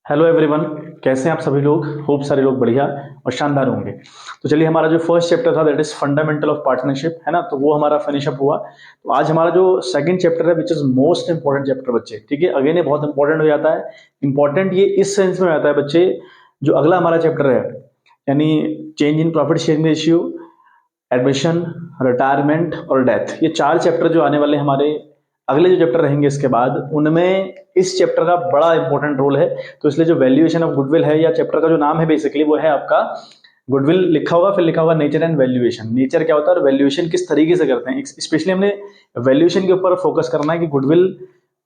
Hello everyone. कैसे हैं आप सभी लोग? होप सारे लोग बढ़िया और शानदार होंगे। तो चलिए, हमारा जो फर्स्ट चैप्टर था that is fundamental of partnership, है ना, तो वो हमारा फिनिश अप हुआ। तो आज हमारा जो सेकंड चैप्टर है which is most important chapter बच्चे, ठीक है, अगेन ये बहुत इंपॉर्टेंट हो जाता है। इंपॉर्टेंट ये इस सेंस में हो जाता है बच्चे, जो अगला हमारा चैप्टर है यानी change in profit sharing ratio, admission, retirement और डेथ, ये चार चैप्टर जो आने वाले हमारे अगले जो चैप्टर रहेंगे इसके बाद, उनमें इस चैप्टर का बड़ा इंपॉर्टेंट रोल है। तो इसलिए जो वैल्यूएशन ऑफ गुडविल है, या चैप्टर का जो नाम है बेसिकली वो है आपका गुडविल लिखा होगा, फिर लिखा होगा नेचर एंड वैल्यूएशन। नेचर क्या होता है और वैल्यूएशन किस तरीके से करते हैं, स्पेशली हमने वैल्यूएशन के ऊपर फोकस करना है कि गुडविल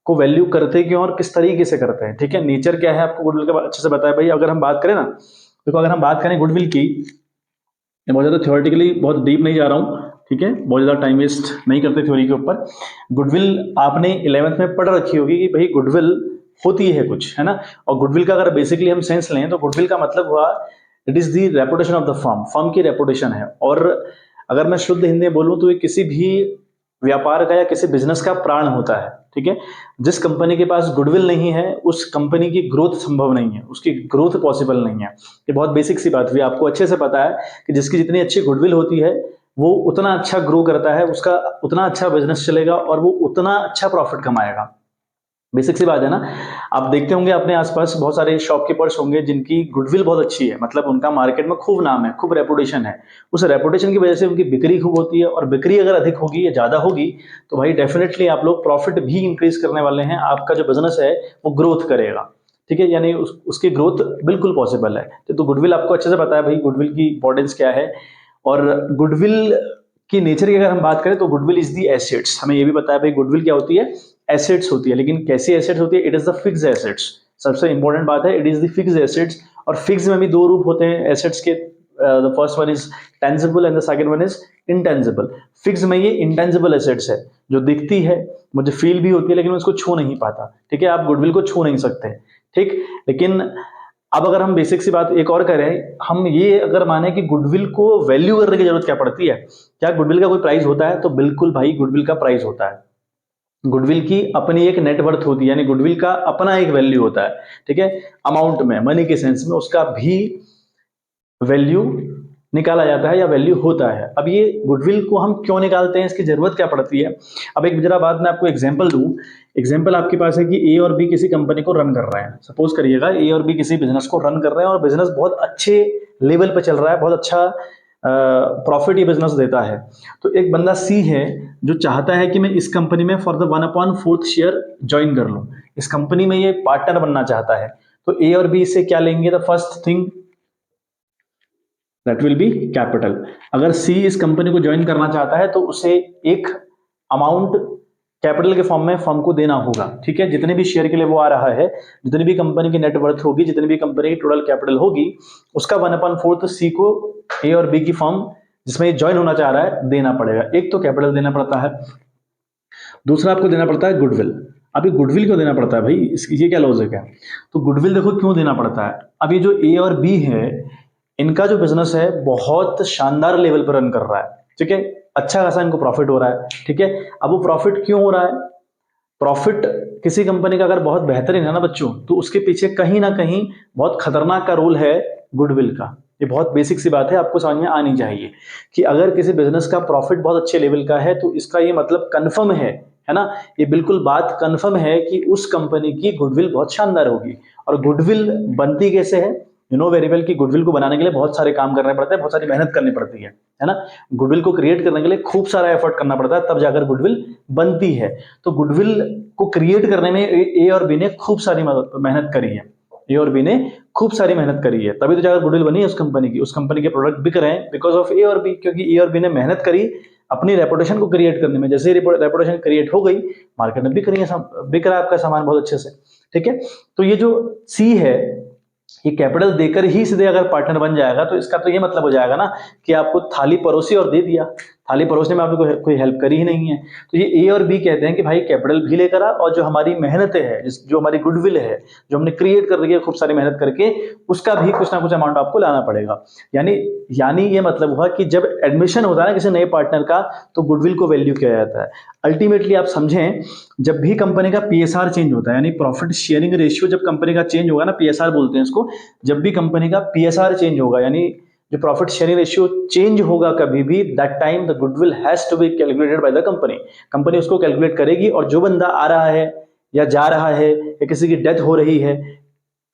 को वैल्यू करते क्यों और किस तरीके से करते हैं। ठीक है, नेचर क्या है आपको गुडविल के अच्छे से बताया भाई। अगर हम बात करें ना, देखो अगर हम बात करें गुडविल की, मैं बहुत ज़्यादा थ्योरेटिकली बहुत डीप नहीं जा रहा हूँ, ठीक है, बहुत ज़्यादा टाइम वेस्ट नहीं करते थ्योरी के ऊपर। गुडविल आपने 11th में पढ़ रखी होगी कि भाई गुडविल होती है कुछ, है ना। और गुडविल का अगर बेसिकली हम सेंस लें तो गुडविल का मतलब हुआ it is the reputation of the firm, firm की रेपुटेशन है। और अगर मैं शुद्ध हिंदी में बोलूँ तो ये किसी भी व्यापार का या किसी बिजनेस का प्राण होता है। ठीक है, जिस कंपनी के पास गुडविल नहीं है उस कंपनी की ग्रोथ संभव नहीं है, उसकी ग्रोथ पॉसिबल नहीं है। ये बहुत बेसिक सी बात हुई, आपको अच्छे से पता है कि जिसकी जितनी अच्छी गुडविल होती है वो उतना अच्छा ग्रो करता है, उसका उतना अच्छा बिजनेस चलेगा और वो उतना अच्छा प्रॉफिट कमाएगा। बेसिक सी बात है ना। आप देखते होंगे अपने आसपास बहुत सारे शॉपकीपर्स होंगे जिनकी गुडविल बहुत अच्छी है, मतलब उनका मार्केट में खूब नाम है, खूब रेपुटेशन है। उस रेपुटेशन की वजह से उनकी बिक्री खूब होती है, और बिक्री अगर अधिक होगी या ज्यादा होगी तो भाई डेफिनेटली आप लोग प्रॉफिट भी इंक्रीज करने वाले हैं, आपका जो बिजनेस है वो ग्रोथ करेगा। ठीक है, यानी उसकी ग्रोथ बिल्कुल पॉसिबल है। तो गुडविल आपको अच्छे से पता है भाई गुडविल की इंपॉर्टेंस क्या है। और गुडविल की नेचर की अगर हम बात करें तो गुडविल इज दी एसेट्स, हमें ये भी पता है भाई गुडविल क्या होती है, एसेट्स होती है। लेकिन कैसी एसेट्स होती है? It is the fix assets, सबसे इंपॉर्टेंट बात है, it is the fix assets. और फिक्स में भी दो रूप होते हैं एसेट्स के, the first one is tangible and the second one is intangible. Fix में ये इंटेंजिबल एसेट्स है, जो दिखती है, मुझे फील भी होती है, लेकिन मैं उसको छू नहीं पाता। ठीक है, आप गुडविल को छू नहीं सकते। ठीक, लेकिन अब अगर हम बेसिक सी बात एक और करें, हम ये अगर माने कि गुडविल को वैल्यू करने की जरूरत क्या पड़ती है, क्या गुडविल का कोई प्राइस होता है? तो बिल्कुल भाई गुडविल का प्राइस होता है। गुडविल की अपनी एक नेटवर्थ होती है, यानी गुडविल का अपना एक वैल्यू होता है। ठीक है, अमाउंट में, मनी के सेंस में उसका भी वैल्यू निकाला जाता है या वैल्यू होता है। अब ये गुडविल को हम क्यों निकालते हैं, इसकी जरूरत क्या पड़ती है? अब एक जरा बात मैं आपको एग्जांपल दूं। एग्जांपल आपके पास है कि ए और बी किसी कंपनी को रन कर रहे हैं, सपोज करिएगा ए और बी किसी बिजनेस को रन कर रहे हैं और बिजनेस बहुत अच्छे लेवल पे चल रहा है, बहुत अच्छा प्रॉफिट ये बिजनेस देता है। तो एक बंदा सी है जो चाहता है कि मैं इस कंपनी में फॉर द 1/4 शेयर ज्वाइन कर लूं, इस कंपनी में ये पार्टनर बनना चाहता है। तो ए और बी से क्या लेंगे? The first thing that will be capital. अगर सी इस कंपनी को ज्वाइन करना चाहता है तो उसे एक अमाउंट कैपिटल के फॉर्म में फर्म को देना होगा। ठीक है, जितने भी शेयर के लिए वो आ रहा है, जितनी भी कंपनी की नेटवर्थ होगी, जितनी भी कंपनी की टोटल कैपिटल होगी, उसका 1/4 सी को ए और बी की फर्म जिसमें ये ज्वाइन होना चाह रहा है देना पड़ेगा। एक तो कैपिटल देना पड़ता है, दूसरा आपको देना पड़ता है गुडविल। अभी गुडविल क्यों देना पड़ता है भाई, ये क्या लॉजिक है? तो गुडविल देखो क्यों देना पड़ता है। अभी जो ए और बी है, इनका जो बिजनेस है बहुत शानदार लेवल पर रन कर रहा है। ठीक है, अच्छा खासा इनको प्रॉफिट हो रहा है। ठीक है, अब वो प्रॉफिट क्यों हो रहा है? प्रॉफिट किसी कंपनी का अगर बहुत बेहतरीन है ना बच्चों, तो उसके पीछे कहीं ना कहीं बहुत खतरनाक का रोल है गुडविल का। ये बहुत बेसिक सी बात है, आपको समझ में आनी चाहिए कि अगर किसी बिजनेस का प्रॉफिट बहुत अच्छे लेवल का है तो इसका ये मतलब कंफर्म है ना, ये बिल्कुल बात कंफर्म है कि उस कंपनी की गुडविल बहुत शानदार होगी। और गुडविल बनती कैसे है? यू नो वेरी वेल कि गुडविल को बनाने के लिए बहुत सारे काम करने पड़ते हैं, बहुत सारी मेहनत करनी पड़ती है ना। गुडविल को क्रिएट करने के लिए खूब सारा एफर्ट करना पड़ता है, तब जाकर गुडविल बनती है। तो गुडविल को क्रिएट करने में ए और बी ने खूब सारी मेहनत करी है। ए और बी ने खूब सारी मेहनत करी है, तभी तो जाकर गुडविल बनी है उस कंपनी की। उस कंपनी के प्रोडक्ट बिक रहे हैं बिकॉज ऑफ ए और बी, क्योंकि ए और बी ने मेहनत करी अपनी रेपुटेशन को क्रिएट करने में। जैसे ही रेपुटेशन क्रिएट हो गई, मार्केट में बिक रही है, बिक रहा है आपका सामान बहुत अच्छे से। ठीक है, तो ये जो सी है, ये कैपिटल देकर ही सीधे अगर पार्टनर बन जाएगा तो इसका तो ये मतलब हो जाएगा ना कि आपको थाली परोसी और दे दिया। थाली परोसने में आपने कोई हेल्प करी ही नहीं है। तो ये ए और बी कहते हैं कि भाई कैपिटल भी लेकर आ, और जो हमारी मेहनतें है, जो हमारी गुडविल है, जो हमने क्रिएट कर रही है खूब सारी मेहनत करके, उसका भी कुछ ना कुछ अमाउंट आपको लाना पड़ेगा। यानी यानी ये मतलब हुआ कि जब एडमिशन होता है ना किसी नए पार्टनर का, तो गुडविल को वैल्यू किया जाता है। अल्टीमेटली आप समझें, जब भी कंपनी का पीएसआर चेंज होता है, यानी प्रॉफिट शेयरिंग रेशियो जब कंपनी का चेंज होगा ना, पीएसआर बोलते हैं इसको, जब भी कंपनी का पीएसआर चेंज होगा, यानी जो प्रॉफिट शेयरिंग रेशियो चेंज होगा कभी भी, that time the goodwill has to be calculated by the company. Company उसको कैलकुलेट करेगी, और जो बंदा आ रहा है या जा रहा है, या किसी की डेथ हो रही है,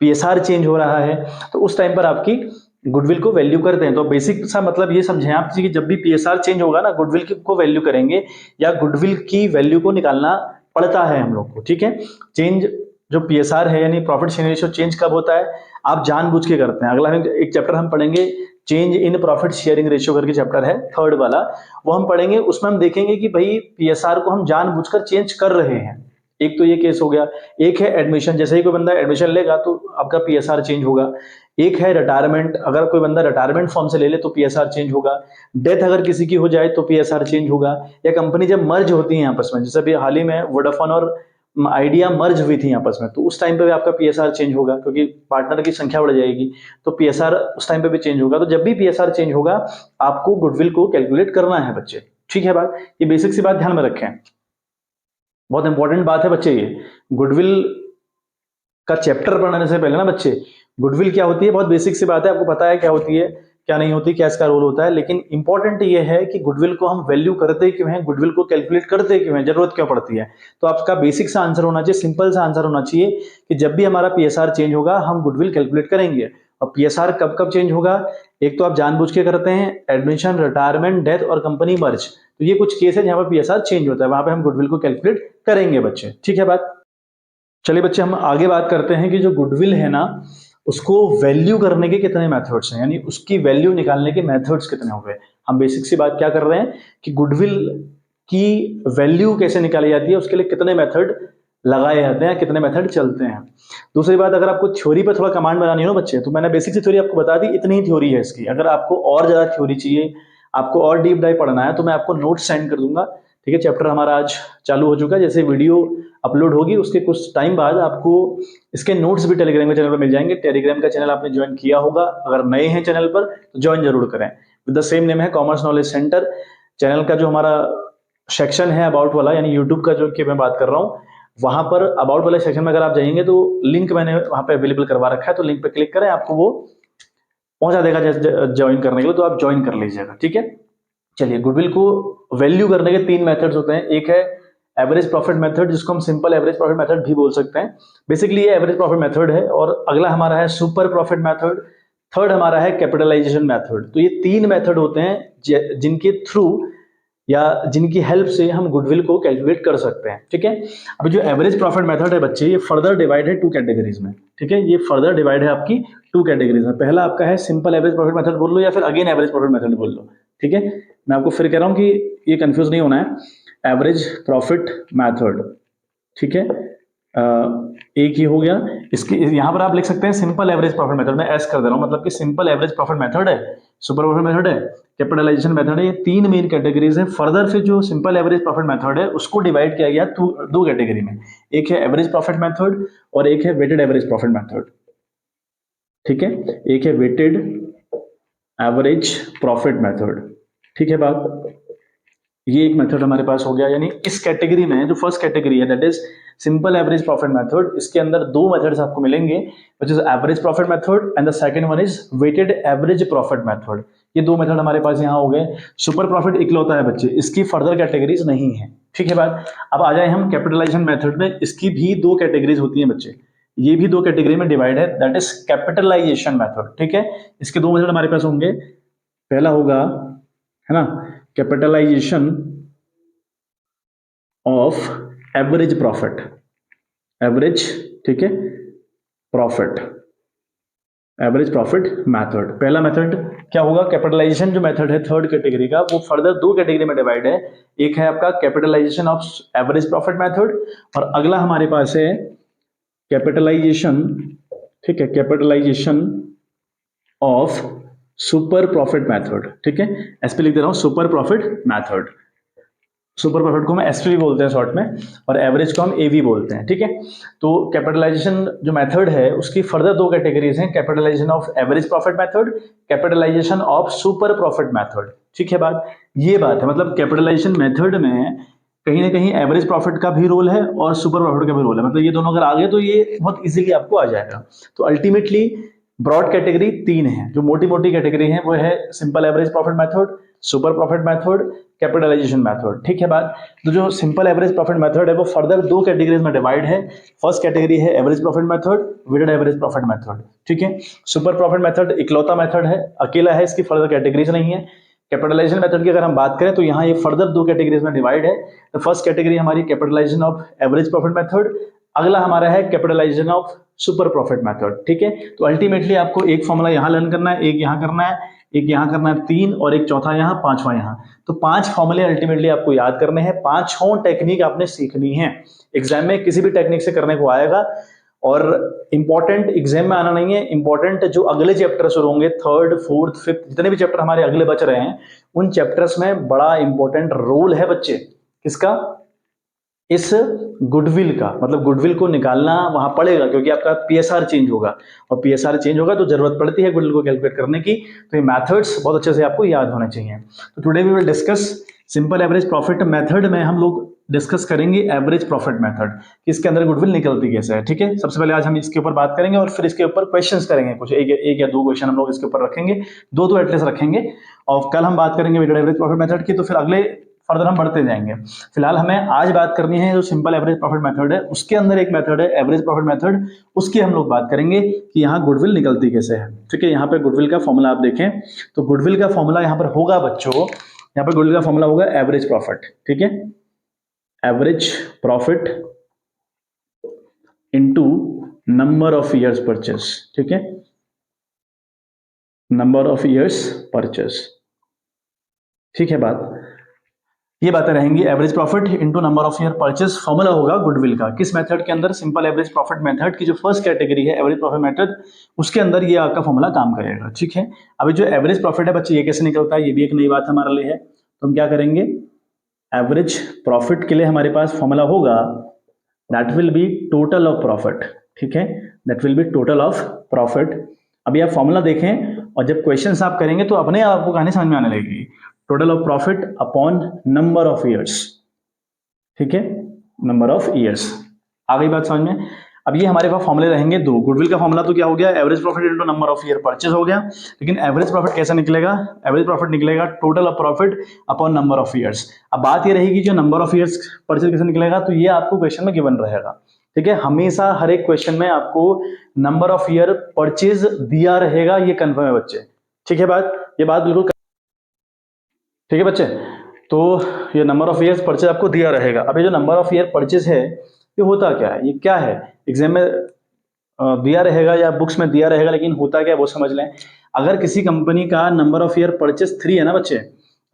पीएसआर चेंज हो रहा है, तो उस टाइम पर आपकी गुडविल को वैल्यू करते हैं। तो बेसिक सा मतलब ये समझें आप कि जब भी पीएसआर चेंज होगा ना, गुडविल को वैल्यू करेंगे, या गुडविल की वैल्यू को निकालना पड़ता है हम लोग को, ठीक है। चेंज जो पीएसआर है, यानी प्रॉफिट शेयरिंग रेशियो, चेंज कब होता है? आप जानबूझ के करते हैं। अगला एक चैप्टर हम पढ़ेंगे, change in profit sharing ratio करके चैप्टर है, थर्ड वाला, वो हम पढ़ेंगे। उसमें हम देखेंगे कि भाई पीएसआर को हम जानबूझकर चेंज कर रहे हैं। एक तो ये केस हो गया। एक है एडमिशन, जैसे ही कोई बंदा एडमिशन लेगा तो आपका पीएसआर चेंज होगा। एक है रिटायरमेंट, अगर कोई बंदा रिटायरमेंट फॉर्म से ले ले तो पीएसआर चेंज होगा। डेथ अगर किसी की हो जाए तो पीएसआर चेंज होगा। या कंपनी जब मर्ज होती है आपस में, जैसे अभी हाल ही में वोडाफोन और आइडिया मर्ज हुई थी आपस में, तो उस टाइम पे भी आपका पीएसआर चेंज होगा, क्योंकि पार्टनर की संख्या बढ़ जाएगी, तो पीएसआर उस टाइम पे भी चेंज होगा। तो जब भी पीएसआर चेंज होगा, आपको गुडविल को कैलकुलेट करना है बच्चे, ठीक है बात। ये बेसिक सी बात ध्यान में रखें, बहुत इंपॉर्टेंट बात है बच्चे। ये गुडविल का चैप्टर पढ़ने से पहले ना बच्चे, गुडविल क्या होती है बहुत बेसिक सी बात है, आपको पता है क्या होती है क्या नहीं होती, क्या इसका रोल होता है। लेकिन इंपॉर्टेंट ये है कि गुडविल को हम वैल्यू करते क्यों हैं, गुडविल को कैलकुलेट करते क्यों हैं, जरूरत क्यों पड़ती है। तो आपका बेसिक सा आंसर होना चाहिए, सिंपल सा आंसर होना चाहिए कि जब भी हमारा पीएसआर चेंज होगा हम गुडविल कैलकुलेट करेंगे। और पीएसआर कब कब चेंज होगा? एक तो आप जानबूझ के करते हैं, एडमिशन, रिटायरमेंट, डेथ और कंपनी मर्ज, तो ये कुछ केस है जहां पर पीएसआर चेंज होता है, वहां पे हम गुडविल को कैलकुलेट करेंगे बच्चे, ठीक है बात। चलिए बच्चे, हम आगे बात करते हैं कि जो गुडविल है ना, उसको वैल्यू करने के कितने मेथड्स हैं, यानी उसकी वैल्यू निकालने के मेथड्स कितने हो गए। हम बेसिक सी बात क्या कर रहे हैं कि गुडविल की वैल्यू कैसे निकाली जाती है, उसके लिए कितने मेथड लगाए जाते हैं, कितने मेथड चलते हैं। दूसरी बात, अगर आपको थ्योरी पर थोड़ा कमांड बनानी हो ना बच्चे, तो मैंने बेसिक सी थ्योरी आपको बता दी, इतनी ही थ्योरी है इसकी। अगर आपको और ज्यादा थ्योरी चाहिए, आपको और डीप डाइव पढ़ना है, तो मैं आपको नोट सेंड कर दूंगा, ठीक है। चैप्टर हमारा आज चालू हो चुका है, जैसे वीडियो अपलोड होगी उसके कुछ टाइम बाद आपको इसके नोट्स भी टेलीग्राम के चैनल पर मिल जाएंगे। टेलीग्राम का चैनल आपने ज्वाइन किया होगा, अगर नए हैं चैनल पर तो ज्वाइन जरूर करें। विद द सेम नेम है कॉमर्स नॉलेज सेंटर। चैनल का जो हमारा सेक्शन है अबाउट वाला, यानी यूट्यूब का जो कि मैं बात कर रहा हूँ, वहां पर अबाउट वाले सेक्शन में अगर आप जाएंगे तो लिंक मैंने वहां पे अवेलेबल करवा रखा है, तो लिंक पे क्लिक करें, आपको वो पहुंचा देगा ज्वाइन करने के लिए, तो आप ज्वाइन कर लीजिएगा, ठीक है। चलिए, गुडविल को वैल्यू करने के तीन मेथड्स होते हैं। एक है एवरेज प्रॉफिट मेथड, जिसको हम सिंपल एवरेज प्रॉफिट मेथड भी बोल सकते हैं। बेसिकली ये एवरेज प्रॉफिट मेथड है। और अगला हमारा है सुपर प्रॉफिट मेथड। थर्ड हमारा है कैपिटलाइजेशन मेथड। तो ये तीन मेथड होते हैं जिनके थ्रू या जिनकी हेल्प से हम गुडविल को कैलकुलेट कर सकते हैं, ठीक है। अभी जो एवरेज प्रॉफिट मेथड है बच्चे, ये फर्दर डिवाइड है टू कैटेगरीज में, ठीक है। ये फर्दर डिवाइड है आपकी टू कैटेगरीज में। पहला आपका है सिंपल एवरेज प्रॉफिट मेथड बोल लो, या फिर अगेन एवरेज प्रॉफिट मेथड बोल लो, ठीक है। मैं आपको फिर कह रहा हूं कि ये कंफ्यूज नहीं होना है। एवरेज प्रॉफिट मेथड, ठीक है। एक ही हो गया। इसके यहां पर आप लिख सकते हैं सिंपल एवरेज प्रॉफिट मेथड, मैं एस कर दे रहा हूं, मतलब कि सिंपल एवरेज प्रॉफिट मेथड है, सुपर प्रॉफिट मेथड है, कैपिटलाइजेशन मेथड है। ये तीन मेन कैटेगरीज है। फर्दर फिर जो सिंपल एवरेज प्रॉफिट मेथड है उसको डिवाइड किया गया दो कैटेगरी में। एक है एवरेज प्रॉफिट मेथड और एक है वेटेड एवरेज प्रॉफिट मेथड, ठीक है। एक है वेटेड एवरेज प्रॉफिट मेथड, ठीक है बात। ये एक मेथड हमारे पास हो गया। यानी इस कैटेगरी में जो फर्स्ट कैटेगरी है that is simple average profit method, इसके अंदर दो मेथड्स आपको मिलेंगे, which is average profit method and the second one is weighted average profit method. ये दो मेथड हमारे पास यहाँ हो गए। सुपर प्रॉफिट इकलौता है बच्चे, इसकी फर्दर कैटेगरीज नहीं है, ठीक है बात। अब आ जाए हम कैपिटलाइजेशन मेथड में, इसकी भी दो कैटेगरीज होती हैं बच्चे, ये भी दो कैटेगरी में डिवाइड है, दैट इज कैपिटलाइजेशन मेथड, ठीक है। इसके दो मेथड हमारे पास होंगे। पहला होगा, है ना, capitalisation of average profit, average, ठीक है, प्रॉफिट, एवरेज प्रॉफिट मेथड। पहला मेथड क्या होगा, कैपिटलाइजेशन जो मेथड है थर्ड कैटेगरी का, वो फर्दर दो कैटेगरी में डिवाइड है। एक है आपका capitalisation of average profit method, और अगला हमारे पास है कैपिटलाइजेशन, ठीक है, capitalisation of super profit method, ठीक है, एसपी लिख दे रहा हूं, super profit method. Super profit को हम एसपी बोलते हैं शॉर्ट में, और एवरेज को हम एवी बोलते हैं, ठीक है। तो कैपिटलाइजेशन जो मेथड है उसकी फर्दर दो कैटेगरीज हैं, capitalisation of average profit method, capitalisation of super profit method, ठीक है। बात ये बात है, मतलब कैपिटलाइजेशन मेथड में कहीं ना कहीं एवरेज प्रॉफिट का भी रोल है और सुपर प्रॉफिट का भी रोल है, मतलब ये दोनों अगर आ गए तो ये बहुत इजीली आपको आ जाएगा। तो अल्टीमेटली ब्रॉड कैटेगरी तीन है, जो मोटी मोटी कैटेगरी है वो है simple average profit method, super profit method, capitalisation method, ठीक है बात। तो जो सिंपल एवरेज प्रॉफिट मेथड है वो फर्दर दो कैटेगरीज में डिवाइड है। फर्स्ट कैटेगरी है average profit method, weighted average profit method, ठीक है। सुपर प्रॉफिट मेथड इकलौता मेथड है, अकेला है, इसकी फर्दर कैटेगरीज नहीं है। कैपिटलाइजेशन मेथड की अगर हम बात करें तो यहाँ ये फर्दर दो कैटेगरीज में डिवाइड है। तो फर्स्ट कैटेगरी हमारी capitalisation of average profit method, अगला हमारा है capitalisation of super profit method, ठीक है। तो अल्टीमेटली आपको एक फॉर्मूला यहाँ लर्न करना है, एक यहाँ करना है, एक यहाँ करना है, तीन, और एक चौथा यहाँ, पांचवा यहाँ। तो पांच फॉर्मूले अल्टीमेटली आपको याद करने हैं, पांचों टेक्निक आपने सीखनी है। एग्जाम में किसी भी टेक्निक से करने को आएगा, और इंपॉर्टेंट एग्जाम में आना नहीं है, इंपॉर्टेंट जो अगले चैप्टर शुरू होंगे, थर्ड फोर्थ फिफ्थ जितने भी चैप्टर हमारे अगले बच रहे हैं, उन चैप्टर्स में बड़ा इंपॉर्टेंट रोल है बच्चे किसका, इस गुडविल का। मतलब गुडविल को निकालना वहां पड़ेगा, क्योंकि आपका पीएसआर चेंज होगा, और पीएसआर चेंज होगा तो जरूरत पड़ती है गुडविल को कैलकुलेट करने की। तो ये मेथड्स बहुत अच्छे से आपको याद होने चाहिए। तो today we will discuss simple average profit method में हम लोग डिस्कस करेंगे एवरेज प्रॉफिट मेथड कि इसके अंदर गुडविल निकलती कैसे है, ठीक है। सबसे पहले आज हम इसके ऊपर बात करेंगे और फिर इसके ऊपर क्वेश्चंस करेंगे, कुछ एक या दो क्वेश्चन हम लोग इसके ऊपर रखेंगे, दो तो एटलीस्ट रखेंगे। और कल हम बात करेंगे वेटेड एवरेज प्रॉफिट मेथड की, तो फिर अगले फर्दर हम बढ़ते जाएंगे। फिलहाल हमें आज बात करनी है जो सिंपल एवरेज प्रॉफिट मेथड है, उसके अंदर एक मेथड है एवरेज प्रॉफिट मेथड, उसकी हम लोग बात करेंगे कि यहाँ गुडविल निकलती कैसे है, ठीक है। यहाँ पे गुडविल का फॉर्मूला आप देखें तो गुडविल का फॉर्मूला यहाँ पर होगा बच्चों, यहाँ पर गुडविल का फॉर्मूला होगा एवरेज प्रॉफिट, ठीक है, average profit into number of years purchase, ठीक है, नंबर ऑफ ईयर्स परचेस, ठीक है बात। ये बातें रहेंगी average profit into number of year purchase, formula होगा गुडविल का किस मेथड के अंदर, सिंपल एवरेज प्रॉफिट मेथड की जो फर्स्ट कैटेगरी है एवरेज प्रॉफिट मेथड, उसके अंदर ये आपका फॉर्मूला काम करेगा, ठीक है। अभी जो एवरेज प्रॉफिट है बच्चे ये कैसे निकलता है, ये भी एक नई बात हमारे लिए है। तो हम क्या करेंगे, एवरेज प्रॉफिट के लिए हमारे पास फॉर्मूला होगा that will be total of profit, ठीक है, that will be total of profit. अभी आप फॉर्मूला देखें और जब क्वेश्चन आप करेंगे तो अपने आपको कहानी समझ में आने लगेगी, total of profit upon number of years, ठीक है, नंबर ऑफ ईयर्स। आ गई बात समझ में। अब ये हमारे पास फॉर्मूले रहेंगे दो, गुडविल का फॉर्मूला तो क्या हो गया, average profit into number of year purchase हो गया, लेकिन एवरेज प्रॉफिट कैसे निकलेगा, एवरेज प्रॉफिट निकलेगा total of profit upon number of years. अब बात ये रहेगी जो नंबर ऑफ ईयर्स परचेज कैसे निकलेगा, तो ये आपको क्वेश्चन में गिवन रहेगा, ठीक है। हमेशा हर एक क्वेश्चन में आपको नंबर ऑफ ईयर परचेज दिया रहेगा, ये कंफर्म है बच्चे, ठीक है बात, ये बात बिल्कुल ठीक है बच्चे। तो ये नंबर ऑफ ईयर्स परचेज आपको दिया रहेगा। अब ये जो नंबर ऑफ ईयर परचेज है ये होता क्या है, ये क्या है, एग्जाम में दिया रहेगा या बुक्स में दिया रहेगा, लेकिन होता क्या है वो समझ लें। अगर किसी कंपनी का नंबर ऑफ ईयर परचेज 3 है ना बच्चे,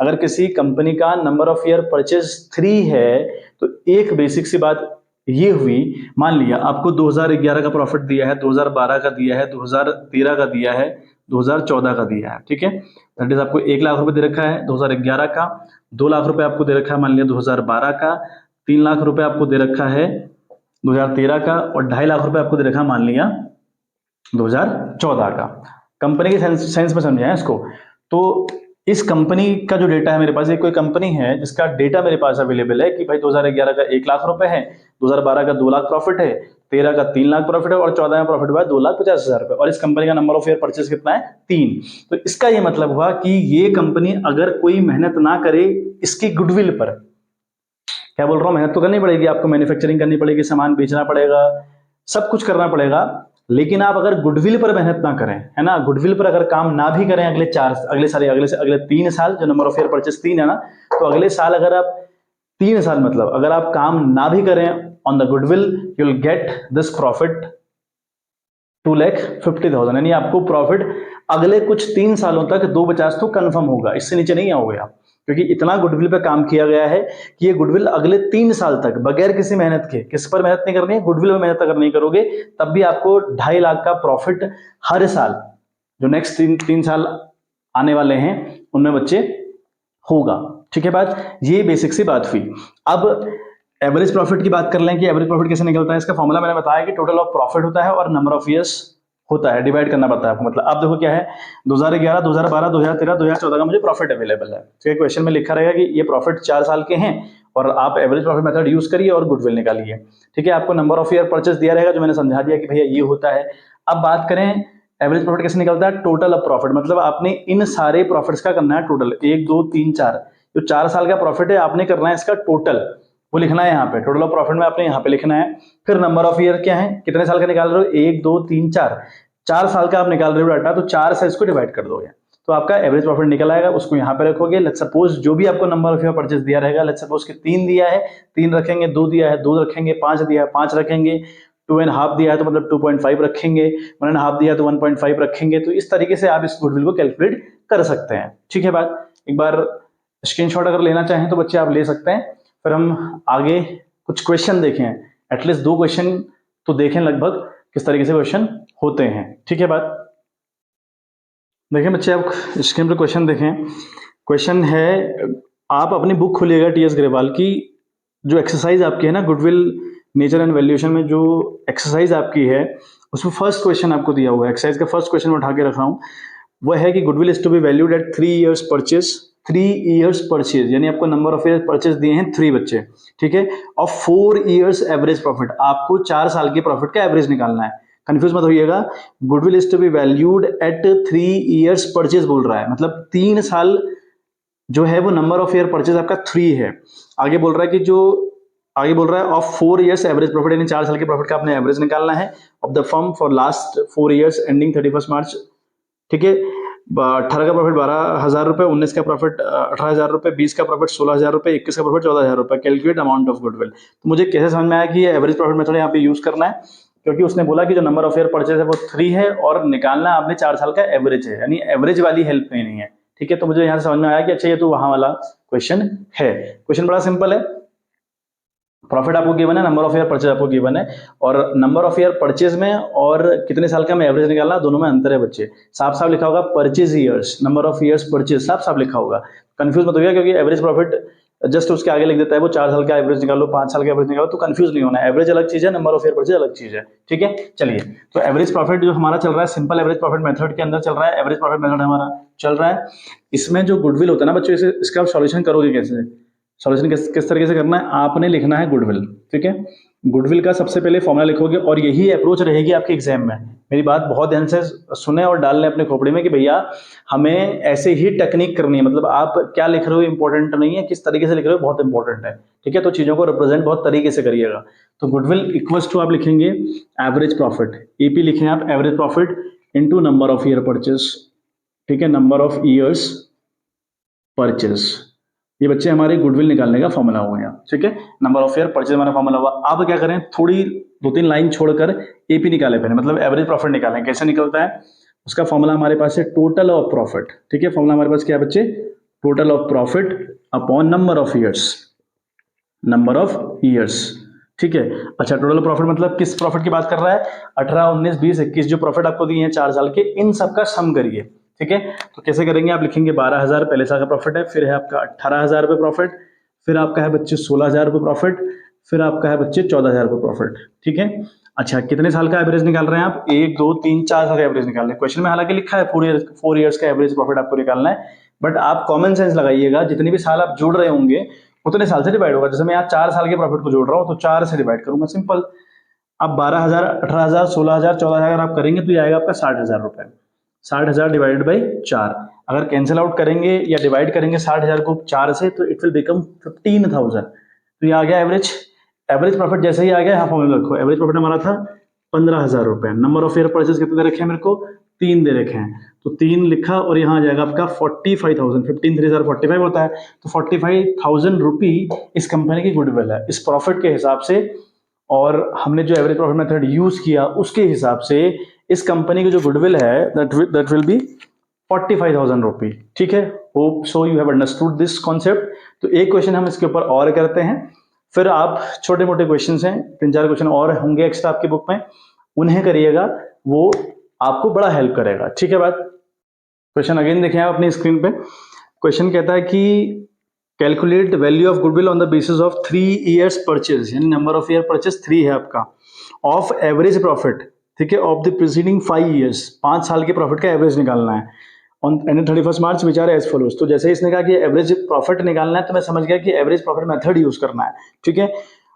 अगर किसी कंपनी का नंबर ऑफ ईयर परचेज 3 है तो एक बेसिक सी बात ये हुई, मान लिया आपको 2011 का प्रॉफिट दिया है, 2012 का दिया है, 2013 का दिया है, 2014 का दिया है, ठीक है। दैट इज आपको 1 लाख रुपए दे रखा है 2011 का, 2 लाख रुपए आपको दे रखा है मान लिया 2012 का, 3 लाख रुपए आपको दे रखा है 2013 का, और 2.5 लाख रुपए आपको दे रखा है मान लिया 2014 का। कंपनी के सेंस में समझे इसको। तो इस कंपनी का जो डेटा है मेरे पास, एक कोई कंपनी है जिसका डेटा मेरे पास अवेलेबल है कि भाई 2011 का 1 लाख रुपए है, 2012 का 2 लाख प्रॉफिट है, 13 का 3 लाख प्रॉफिट है, और 14 में प्रॉफिट हुआ है 2,50,000 रुपए, और इस कंपनी का नंबर ऑफ ईयर परचेज कितना है 3। तो इसका ये मतलब हुआ कि ये कंपनी अगर कोई मेहनत ना करे इसकी गुडविल पर, क्या बोल रहा हूं, मेहनत तो करनी पड़ेगी आपको, मैन्युफैक्चरिंग करनी पड़ेगी, सामान बेचना पड़ेगा, सब कुछ करना पड़ेगा, लेकिन आप अगर गुडविल पर मेहनत ना करें, है ना, गुडविल पर अगर काम ना भी करें अगले 3 साल, जो नंबर ऑफ ईयर परचेज 3 है ना, तो अगले साल अगर आप 3 साल मतलब अगर आप काम ना भी करें on the goodwill, you will get this profit 2,50,000, यानी आपको प्रॉफिट अगले कुछ 3 सालों तक 250 तो कंफर्म होगा, इससे नीचे नहीं आओगे आप, क्योंकि इतना गुडविल पे काम किया गया है कि ये गुडविल अगले 3 साल तक बगैर किसी मेहनत के, किस पर मेहनत नहीं करनी है, गुडविल में मेहनत अगर नहीं करोगे तब भी आपको 2.5 लाख का प्रॉफिट हर साल, जो नेक्स्ट 3 साल आने वाले हैं उनमें बच्चे होगा। ठीक है बात, ये बेसिक सी बात हुई। अब एवरेज प्रॉफिट की बात कर लें कि एवरेज प्रॉफिट कैसे निकलता है। इसका फॉर्मूला मैंने बताया कि टोटल ऑफ प्रॉफिट होता है और नंबर ऑफ ईयर्स होता है, डिवाइड करना पड़ता है आपको। मतलब आप देखो क्या है, 2011, 2012, 2013, 2014 का मुझे प्रॉफिट अवेलेबल है। तो क्वेश्चन में लिखा रहेगा कि ये प्रॉफिट 4 साल के हैं और आप एवरेज प्रॉफिट मेथड यूज करिए और गुडविल निकालिए। ठीक है, आपको नंबर ऑफ ईयर परचेस दिया रहेगा जो मैंने समझा दिया कि भैया ये होता है। अब बात करें एवरेज प्रॉफिट कैसे निकलता है, टोटल ऑफ प्रॉफिट, मतलब आपने इन सारे प्रॉफिट्स का करना है टोटल, 1 2 3 4, जो 4 साल का प्रॉफिट है आपने करना है इसका टोटल, वो लिखना है यहाँ पे। टोटल ऑफ प्रॉफिट में आपने यहाँ पे लिखना है। फिर नंबर ऑफ ईयर क्या है, कितने साल का निकाल रहे हो, 1 2 3 4, 4 साल का आप निकाल रहे हो डाटा, तो 4 से इसको डिवाइड कर दोगे तो आपका एवरेज प्रॉफिट निकल आएगा। उसको यहाँ पे रखोगे। लेट्स सपोज जो भी आपको नंबर ऑफ ईयर परचेस दिया रहेगा, लेट्स सपोज कि 3 दिया है 3 रखेंगे, 2 दिया है 2 रखेंगे, 5 दिया है 5 रखेंगे, 2.5 दिया है तो मतलब 2.5 रखेंगे, 1.5 दिया है तो 1.5 रखेंगे। तो इस तरीके से आप इस गुडविल को कैलकुलेट कर सकते हैं। ठीक है बात, एक बार स्क्रीनशॉट अगर लेना चाहें तो बच्चे आप ले सकते हैं। फिर हम आगे कुछ क्वेश्चन देखें, एटलीस्ट 2 क्वेश्चन तो देखें लगभग किस तरीके से क्वेश्चन होते हैं। ठीक है बात, देखिए बच्चे आप स्क्रीन पर क्वेश्चन देखें। क्वेश्चन है, आप अपनी बुक खोलिएगा टीएस ग्रेवाल की, जो एक्सरसाइज आपकी है ना गुडविल नेचर एंड वैल्यूएशन में जो एक्सरसाइज आपकी है उसमें फर्स्ट क्वेश्चन आपको दिया हुआ है। एक्सरसाइज का फर्स्ट क्वेश्चन उठा के रखा हूँ, वह है कि goodwill is to be valued at 3 years purchase. 3 years purchase यानी आपको नंबर ऑफ ईयर परचेज दिए हैं 3 बच्चे। ठीक है, और 4 इयर्स एवरेज प्रॉफिट, आपको 4 साल के प्रॉफिट का एवरेज निकालना है। कंफ्यूज मत होइएगा, goodwill is to be valued at 3 years purchase बोल रहा है, मतलब 3 साल जो है वो नंबर ऑफ ईयर परचेज आपका 3 है। आगे बोल रहा है कि जो आगे बोल रहा है ऑफ 4 इयर्स एवरेज प्रॉफिट, यानी 4 साल के प्रॉफिट का आपने एवरेज निकालना है of the firm for last 4 years ending 31 मार्च। ठीक है, 18 का प्रॉफिट 12,000 रुपए, 19 का प्रॉफिट 18,000 रुपए, 20 का प्रॉफिट 16,000 रुपए, 21 का प्रॉफिट 14,000 रुपए। Calculate amount of goodwill. तो मुझे कैसे समझ में आया कि ये एवरेज प्रॉफिट मेथड यहाँ पे यूज करना है, क्योंकि उसने बोला कि जो नंबर ऑफ ईयर परचेज है वो 3 है और निकालना आपने 4 साल का एवरेज है, यानी एवरेज वाली हेल्प नहीं है। ठीक है, तो मुझे यहाँ से समझ में आया कि अच्छा ये तो वहां वाला क्वेश्चन है। क्वेश्चन बड़ा सिंपल है, प्रॉफिट आपको गिवन है, नंबर ऑफ ईयर परचेज आपको गिवन है, और नंबर ऑफ ईयर परचेज में और कितने साल का मैं एवरेज निकालना, दोनों में अंतर है बच्चे। साफ साफ लिखा होगा purchase years, number of years purchase साफ साफ लिखा होगा। कंफ्यूज मत होइएगा, क्योंकि एवरेज प्रॉफिट जस्ट उसके आगे लिख देता है वो 4 साल का एवरेज निकालो, 5 साल का एवरेज निकालो, तो कंफ्यूज नहीं होना। एवरेज अलग चीज है, नंबर ऑफ ईयर परचेज अलग चीज है। ठीक है, चलिए, तो एवरेज प्रॉफिट जो हमारा चल रहा है सिंपल एवरेज प्रॉफिट मेथड के अंदर चल रहा है। एवरेज प्रॉफिट मेथड हमारा चल रहा है, इसमें जो गुडविल होता है ना बच्चों, इसका आप सॉल्यूशन करोगे कैसे, सॉल्यूशन किस तरीके से करना है, आपने लिखना है गुडविल। ठीक है, गुडविल का सबसे पहले फॉर्मूला लिखोगे और यही अप्रोच रहेगी आपके एग्जाम में। मेरी बात बहुत ध्यान से सुने और डाल लें अपने खोपड़ी में कि भैया हमें ऐसे ही टेक्निक करनी है, मतलब आप क्या लिख रहे हो इंपॉर्टेंट नहीं है, किस तरीके से लिख रहे हो बहुत इंपॉर्टेंट है। ठीक है, तो चीजों को रिप्रेजेंट बहुत तरीके से करिएगा। तो गुडविल इक्वल्स टू आप लिखेंगे एवरेज प्रॉफिट, एपी लिखें आप average profit into number of year purchase. ठीक है, नंबर ऑफ ईयर्स परचेस, ये बच्चे हमारे गुडविल निकालने का फॉर्मूला हुआ यहाँ। ठीक है, नंबर ऑफ ईयर परचेज हमारा फॉर्मूला हुआ। अब क्या करें, थोड़ी 2-3 लाइन छोड़कर एपी निकाले पहले, मतलब एवरेज प्रॉफिट निकालें। कैसे निकलता है, उसका फॉर्मूला हमारे पास है टोटल ऑफ प्रॉफिट। ठीक है, फॉर्मूला हमारे पास क्या है बच्चे, total of profit upon number of years, number of years. ठीक है, अच्छा टोटल प्रॉफिट मतलब किस प्रॉफिट की बात कर रहा है, 18 19 20 21 जो प्रॉफिट आपको दिए हैं 4 साल के, इन सबका सम करिए। ठीक है, तो कैसे करेंगे, आप लिखेंगे 12,000 पहले साल का प्रॉफिट है, फिर है आपका 18,000 रुपये प्रॉफिट, फिर आपका है बच्चे 16,000 रुपये प्रॉफिट, फिर आपका है बच्चे 14,000 रुपये प्रॉफिट। ठीक है, अच्छा कितने साल का एवरेज निकाल रहे हैं आप, 1 2 3 4 साल का एवरेज निकाल रहे हैं। क्वेश्चन में हालांकि लिखा है 4 इयर्स का एवरेज प्रॉफिट आपको निकालना है, बट आप कॉमन सेंस लगाइएगा, जितने भी साल आप जोड़ रहे होंगे उतने साल से डिवाइड होगा। जैसे मैं यहाँ 4 साल के प्रॉफिट को जोड़ रहा हूँ तो 4 से डिवाइड करूंगा, सिंपल। अब 12,000 18,000 16,000 14,000 आप करेंगे तो ये आएगा आपका 60,000 रुपए। 60,000 डिवाइडेड बाई 4, अगर कैंसिल आउट करेंगे या डिवाइड करेंगे 60,000 को 4 से तो इट विल बिकम 15,000। तो ये आ गया एवरेज। एवरेज प्रॉफिट जैसे ही आ गया यहाँ फॉर्मूला रखो, एवरेज प्रॉफिट हमारा था 15,000 रुपए। नंबर ऑफ ईयर परचेज कितने दे रखे हैं मेरे को, 3 दे रखे हैं, तो 3 लिखा और यहाँ आ जाएगा आपका 45,000, 15 3 45 होता है, तो 45,000 रुपी इस कंपनी की गुडविल है इस प्रॉफिट के हिसाब से। और हमने जो एवरेज प्रॉफिट मेथड यूज किया उसके हिसाब से इस कंपनी की जो गुडविल है दैट विल बी 45,000 रुपी। ठीक है, hope so you have understood this concept. तो एक क्वेश्चन हम इसके ऊपर और करते हैं, फिर आप छोटे मोटे क्वेश्चन हैं 3-4 क्वेश्चन और होंगे एक्स्ट्रा आपकी बुक में, उन्हें करिएगा, वो आपको बड़ा हेल्प करेगा। ठीक है बात। क्वेश्चन अगेन देखें आप अपनी स्क्रीन पे। क्वेश्चन कहता है कि calculate value of goodwill on the basis of 3 years purchase, यानी नंबर ऑफ ईयर परचेज 3 है आपका, ऑफ एवरेज प्रॉफिट, ठीक है, ऑफ द प्रीसीडिंग 5 years, 5 साल के प्रॉफिट का एवरेज निकालना है on end 31 March, which are as follows. तो जैसे इसने कहा कि एवरेज प्रॉफिट निकालना है तो मैं समझ गया कि एवरेज प्रॉफिट मेथड यूज करना है, ठीक है।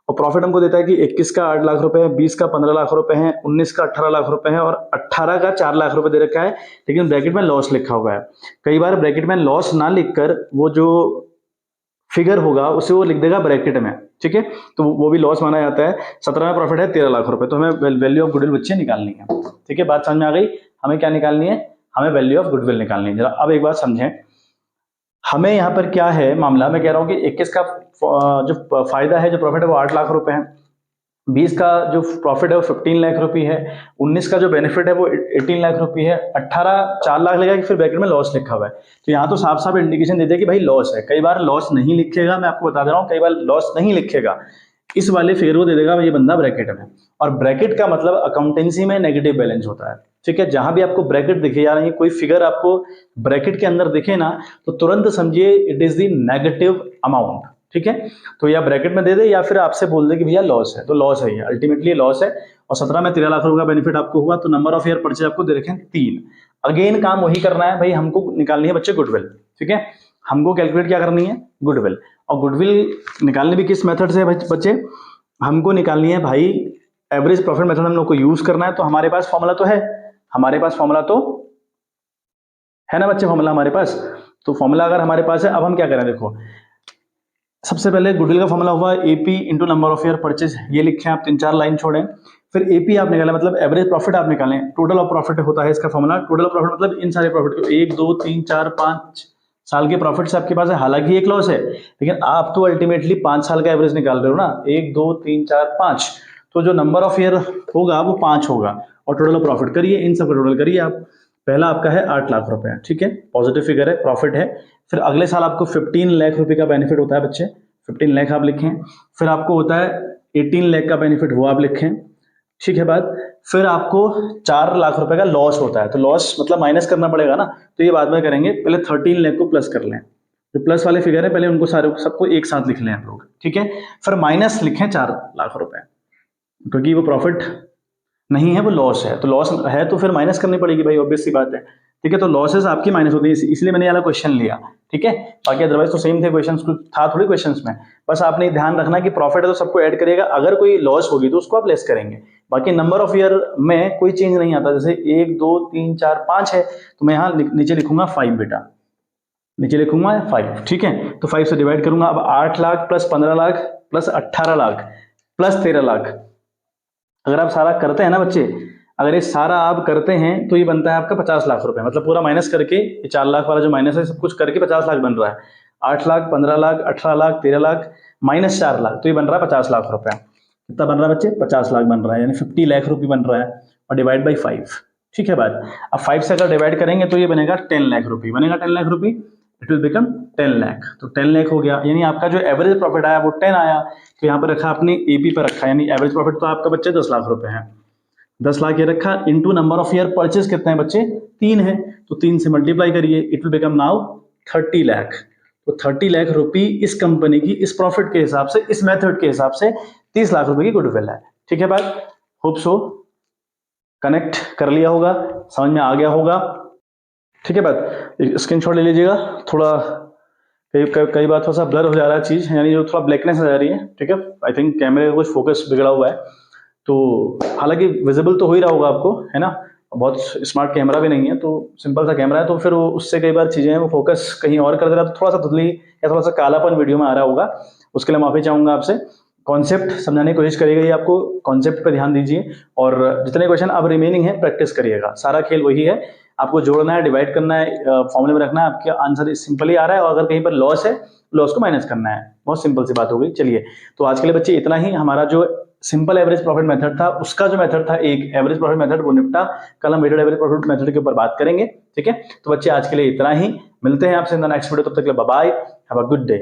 और प्रॉफिट हमको देता है कि 21 का 8 लाख रुपए है, 20 का 15 लाख रुपए है, 19 का 18 लाख रुपए है और 18 का 4 लाख रुपए दे रखा है, लेकिन ब्रैकेट में लॉस लिखा हुआ है। कई बार ब्रैकेट में लॉस ना लिखकर वो जो फिगर होगा उसे वो लिख देगा ब्रैकेट में, ठीक है, तो वो भी लॉस माना जाता है। 17 में प्रॉफिट है 13 लाख रुपए, तो हमें वैल्यू ऑफ गुडविल बच्चे निकालनी है, ठीक है। बात समझ में आ गई? हमें क्या निकालनी है? हमें वैल्यू ऑफ गुडविल निकालनी है। जरा अब एक बात समझें, हमें यहाँ पर क्या है मामला, मैं कह रहा हूँ कि 21 का जो फायदा है, जो प्रॉफिट है वो 8 लाख रुपए है, 20 का जो प्रॉफिट है वो 15 लाख रुपए है, 19 का जो बेनिफिट है वो 18 लाख रुपए है, 18 4 लाख लगेगा कि फिर ब्रैकेट में लॉस लिखा हुआ है। तो यहाँ तो साफ साफ इंडिकेशन देते हैं कि भाई लॉस है। कई बार लॉस नहीं लिखेगा, मैं आपको बता दे रहा हूँ, कई बार लॉस नहीं लिखेगा, इस वाले फिगर को दे देगा ये बंदा ब्रैकेट में। और ब्रैकेट का मतलब अकाउंटेंसी में नेगेटिव बैलेंस होता है, ठीक है। जहां भी आपको ब्रैकेट दिखे या नहीं, कोई फिगर आपको ब्रैकेट के अंदर दिखे ना, तो तुरंत समझिए it is the negative amount, ठीक है। तो या ब्रैकेट में दे दे या फिर आपसे बोल दे कि भैया लॉस है, तो लॉस है, ये अल्टीमेटली लॉस है। और 17 में 13 लाख रुपए का बेनिफिट आपको हुआ, तो नंबर ऑफ ईयर परचेज आपको दे रखे हैं 3। अगेन काम वही करना है भाई, हमको निकालनी है बच्चे गुडविल, ठीक है। हमको कैलकुलेट क्या करनी है? गुडविल। और गुडविल निकालने भी किस मेथड से बच्चे? हमको निकालनी है भाई एवरेज प्रॉफिट मेथड, हम लोग को यूज करना है। तो हमारे पास फॉर्मूला तो है, हमारे पास फॉर्मूला तो है ना बच्चे, फॉर्मूला हमारे पास। तो फॉर्मूला अगर हमारे पास है, अब हम क्या करें, देखो सबसे पहले गुडविल का फॉर्मूला हुआ AP into number of year purchase, ये लिखे आप 3-4 लाइन छोड़ें। फिर एपी आप निकालें, मतलब एवरेज प्रॉफिट आप निकालें, टोटल ऑफ प्रॉफिट होता है इसका फॉर्मूला। टोटल ऑफ प्रॉफिट मतलब इन सारे प्रॉफिट को, 1 2 3 4 5 साल के प्रॉफिट से आपके पास है। हालांकि एक लॉस है, लेकिन आप तो अल्टीमेटली 5 साल का एवरेज निकाल रहे हो ना, 1 2 3 4 5, तो जो नंबर ऑफ ईयर होगा वो 5 होगा। और टोटल ऑफ प्रॉफिट करिए, इन सब का टोटल करिए आप। पहला आपका है 8 लाख रुपए, ठीक है, पॉजिटिव फिगर है, प्रॉफिट है। फिर अगले साल आपको 15 लाख रुपए का बेनिफिट होता है बच्चे, 15 लाख आप लिखें। फिर आपको होता है 18 लाख का बेनिफिट, वो आप लिखें, ठीक है बात। फिर आपको 4 लाख रुपए का लॉस होता है, तो लॉस मतलब माइनस करना पड़ेगा ना, तो ये बाद में करेंगे, पहले 13 लाख को प्लस कर लें। जो प्लस वाले फिगर है पहले उनको सारे सबको एक साथ लिख लें आप लोग, ठीक है। फिर माइनस लिखें 4 लाख रुपए, क्योंकि वो प्रॉफिट नहीं है, वो लॉस है। तो लॉस है तो फिर माइनस करनी पड़ेगी भाई, ऑब्वियस सी बात है, ठीक है। तो लॉसेस आपकी माइनस होती है, इसलिए मैंने ये वाला क्वेश्चन लिया, ठीक है। बाकी अदरवाइज तो सेम थे क्वेश्चन, था थोड़ी क्वेश्चन में। बस आपने ध्यान रखना कि प्रॉफिट है तो सबको ऐड करिएगा, अगर कोई लॉस होगी तो उसको आप लेस करेंगे। बाकी नंबर ऑफ ईयर में कोई चेंज नहीं आता, जैसे 1 2 3 4 5 है, तो मैं यहाँ नीचे लिखूंगा 5 बेटा, नीचे लिखूंगा 5, ठीक है। तो 5 से डिवाइड करूंगा। अब 8 lakh plus 15 lakh plus 18 lakh plus 13 lakh, अगर आप सारा करते हैं ना बच्चे, अगर ये सारा आप करते हैं तो ये बनता है आपका 50 लाख रुपए, मतलब पूरा माइनस करके, ये 4 लाख वाला जो माइनस है सब कुछ करके 50 लाख बन रहा है। 8 लाख 15 लाख 18 लाख 13 लाख माइनस 4 लाख, तो ये बन रहा है 50 लाख रुपए। कितना बन रहा है बच्चे? 50 लाख बन रहा है, यानी 50 लाख रुपये बन रहा है, और डिवाइड बाई 5, ठीक है बात। अब 5 से अगर डिवाइड करेंगे तो ये बनेगा 10 लाख रुपये, बनेगा 10 लाख रुपये, इट विल बिकम 10 लाख। तो 10 लाख हो गया, यानी आपका जो एवरेज प्रॉफिट आया वो 10 आया। तो यहाँ पर रखा आपने एपी पर रखा, यानी एवरेज प्रॉफिट तो आपका बच्चे 10 लाख रुपए है, 10 लाख ये रखा, into number of year purchase कितने हैं बच्चे? 3 है, तो 3 से मल्टीप्लाई करिए, it will become now 30 lakh. तो 30 लाख रुपए इस कंपनी की इस प्रॉफिट के हिसाब से, इस मेथड के हिसाब से 30 लाख रुपए की गुडविल है, ठीक है बात। होप सो कनेक्ट कर लिया होगा, समझ में आ गया होगा, ठीक है बात। स्क्रीनशॉट ले लीजिएगा। थोड़ा कई बार थोड़ा सा ब्लर हो जा रहा है चीज, यानी जो थोड़ा ब्लैकनेस आ जा रही है, ठीक है। आई थिंक कैमरे का कुछ फोकस बिगड़ा हुआ है, तो हालांकि विजिबल तो हो ही रहा होगा आपको, है ना। बहुत स्मार्ट कैमरा भी नहीं है, तो सिंपल सा कैमरा है, तो फिर उससे कई बार चीजें वो फोकस कहीं और कर दे रहा है, तो थोड़ा सा धुंधली या थोड़ा सा कालापन वीडियो में आ रहा होगा, उसके लिए माफी चाहूंगा आपसे। कॉन्सेप्ट समझाने की कोशिश करिएगा, ये आपको कॉन्सेप्ट पे ध्यान दीजिए, और जितने क्वेश्चन अब रिमेनिंग है प्रैक्टिस करिएगा। सारा खेल वही है, आपको जोड़ना है, डिवाइड करना है, फॉर्मूले में रखना है, आपका आंसर सिंपली आ रहा है। और अगर कहीं पर लॉस है, लॉस को माइनस करना है, बहुत सिंपल सी बात हो गई। चलिए, तो आज के लिए बच्चे इतना ही। हमारा जो सिंपल एवरेज प्रॉफिट मेथड था, उसका जो मेथड था एक एवरेज प्रॉफिट मेथड, वो निपटा। कल हम वेटेड एवरेज प्रॉफिट मेथड के ऊपर बात करेंगे, ठीक है। तो बच्चे आज के लिए इतना ही, मिलते हैं आपसे इन द नेक्स्ट वीडियो, तब तक के लिए bye bye, have a good day.